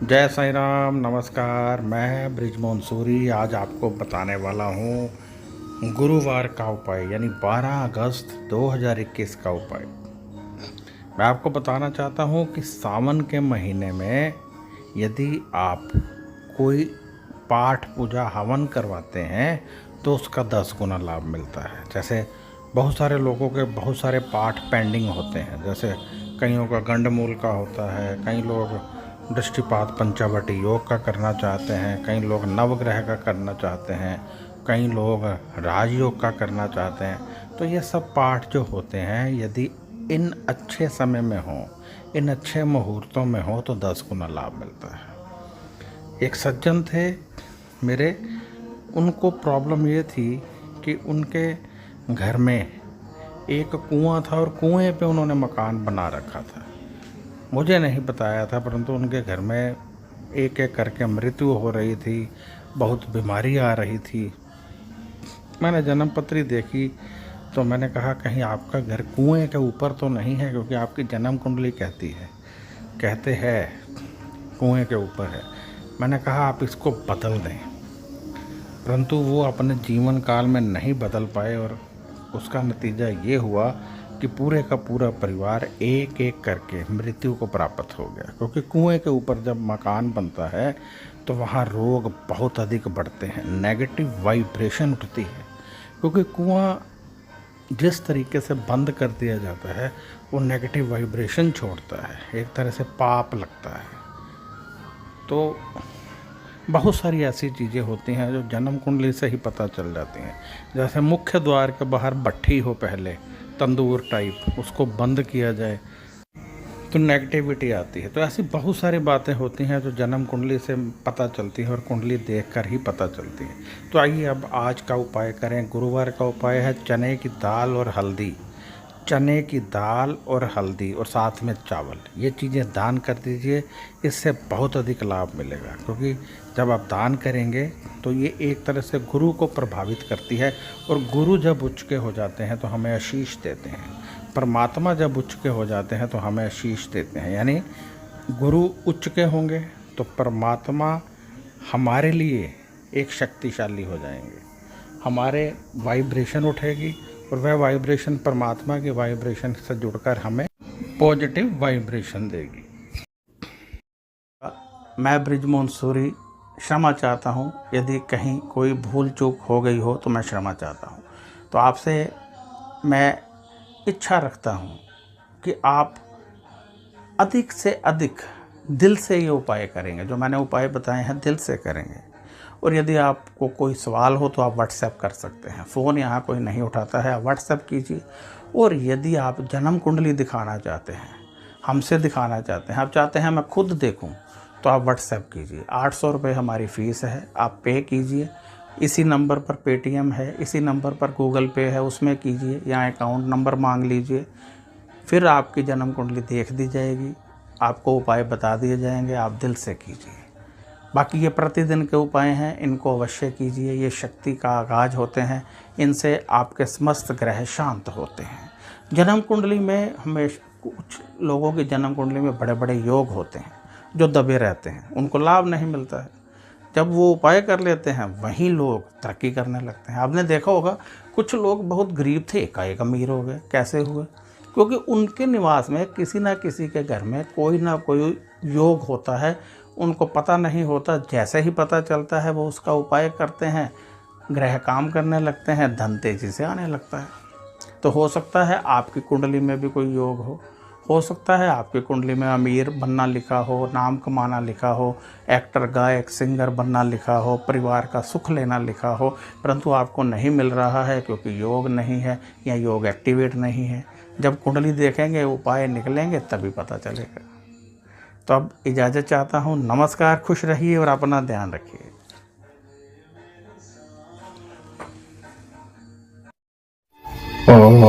जय साईं राम। नमस्कार, मैं ब्रिजमोहन सूरी आज आपको बताने वाला हूँ गुरुवार का उपाय यानी 12 अगस्त 2021 का उपाय। मैं आपको बताना चाहता हूँ कि सावन के महीने में यदि आप कोई पाठ पूजा हवन करवाते हैं तो उसका 10 गुना लाभ मिलता है। जैसे बहुत सारे लोगों के बहुत सारे पाठ पेंडिंग होते हैं, जैसे कईयों का गंडमूल का होता है, कई लोग दृष्टिपात पंचावटी योग का करना चाहते हैं, कई लोग नवग्रह का करना चाहते हैं, कई लोग राजयोग का करना चाहते हैं। तो ये सब पाठ जो होते हैं यदि इन अच्छे समय में हो, इन अच्छे मुहूर्तों में हो तो 10 गुना लाभ मिलता है। एक सज्जन थे मेरे, उनको प्रॉब्लम ये थी कि उनके घर में एक कुआं था और कुएं पे उन्होंने मकान बना रखा था। मुझे नहीं बताया था, परंतु उनके घर में एक एक करके मृत्यु हो रही थी, बहुत बीमारी आ रही थी। मैंने जन्म पत्री देखी तो मैंने कहा कहीं आपका घर कुएं के ऊपर तो नहीं है, क्योंकि आपकी जन्म कुंडली कहते हैं कुएं के ऊपर है। मैंने कहा आप इसको बदल दें, परंतु वो अपने जीवन काल में नहीं बदल पाए और उसका नतीजा ये हुआ कि पूरे का पूरा परिवार एक एक करके मृत्यु को प्राप्त हो गया। क्योंकि कुएं के ऊपर जब मकान बनता है तो वहाँ रोग बहुत अधिक बढ़ते हैं, नेगेटिव वाइब्रेशन उठती है। क्योंकि कुआं जिस तरीके से बंद कर दिया जाता है वो नेगेटिव वाइब्रेशन छोड़ता है, एक तरह से पाप लगता है। तो बहुत सारी ऐसी चीज़ें होती हैं जो जन्म कुंडली से ही पता चल जाती हैं। जैसे मुख्य द्वार के बाहर भट्ठी हो, पहले तंदूर टाइप, उसको बंद किया जाए तो नेगेटिविटी आती है। तो ऐसी बहुत सारी बातें होती हैं जो जन्म कुंडली से पता चलती हैं और कुंडली देखकर ही पता चलती है। तो आइए अब आज का उपाय करें। गुरुवार का उपाय है चने की दाल और हल्दी, चने की दाल और हल्दी और साथ में चावल, ये चीज़ें दान कर दीजिए। इससे बहुत अधिक लाभ मिलेगा, क्योंकि जब आप दान करेंगे तो ये एक तरह से गुरु को प्रभावित करती है। और गुरु जब उच्च के हो जाते हैं तो हमें आशीष देते हैं, परमात्मा जब उच्च के हो जाते हैं तो हमें आशीष देते हैं। यानी गुरु उच्च के होंगे तो परमात्मा हमारे लिए एक शक्तिशाली हो जाएंगे, हमारे वाइब्रेशन उठेगी और वह वाइब्रेशन परमात्मा की वाइब्रेशन से जुड़कर हमें पॉजिटिव वाइब्रेशन देगी। मैं ब्रिजमोहन सूरी क्षमा चाहता हूँ, यदि कहीं कोई भूल चूक हो गई हो तो मैं क्षमा चाहता हूँ। तो आपसे मैं इच्छा रखता हूँ कि आप अधिक से अधिक दिल से ये उपाय करेंगे, जो मैंने उपाय बताए हैं दिल से करेंगे। और यदि आपको कोई सवाल हो तो आप व्हाट्सएप कर सकते हैं, फ़ोन यहाँ कोई नहीं उठाता है, आप व्हाट्सएप कीजिए। और यदि आप जन्म कुंडली दिखाना चाहते हैं, हमसे दिखाना चाहते हैं, आप चाहते हैं मैं खुद देखूं, तो आप व्हाट्सएप कीजिए। 800 रुपये हमारी फ़ीस है, आप पे कीजिए। इसी नंबर पर पेटीएम है, इसी नंबर पर गूगल पे है, उसमें कीजिए, या अकाउंट नंबर मांग लीजिए। फिर आपकी जन्म कुंडली देख दी जाएगी, आपको उपाय बता दिए जाएंगे, आप दिल से कीजिए। बाकी ये प्रतिदिन के उपाय हैं, इनको अवश्य कीजिए। ये शक्ति का आगाज होते हैं, इनसे आपके समस्त ग्रह शांत होते हैं। जन्म कुंडली में हमेशा कुछ लोगों की जन्म कुंडली में बड़े बड़े योग होते हैं जो दबे रहते हैं, उनको लाभ नहीं मिलता है। जब वो उपाय कर लेते हैं वहीं लोग तरक्की करने लगते हैं। आपने देखा होगा कुछ लोग बहुत गरीब थे, एकाएक अमीर हो गए। कैसे हुए? क्योंकि उनके निवास में किसी ना किसी के घर में कोई ना कोई योग होता है, उनको पता नहीं होता। जैसे ही पता चलता है वो उसका उपाय करते हैं, ग्रह काम करने लगते हैं, धन तेजी से आने लगता है। तो हो सकता है आपकी कुंडली में भी कोई योग हो सकता है आपकी कुंडली में अमीर बनना लिखा हो, नाम कमाना लिखा हो, एक्टर गायक सिंगर बनना लिखा हो, परिवार का सुख लेना लिखा हो, परंतु आपको नहीं मिल रहा है क्योंकि योग नहीं है या योग एक्टिवेट नहीं है। जब कुंडली देखेंगे, उपाय निकलेंगे, तभी पता चलेगा। तो अब इजाज़त चाहता हूँ। नमस्कार, खुश रहिए और अपना ध्यान रखिए। ओम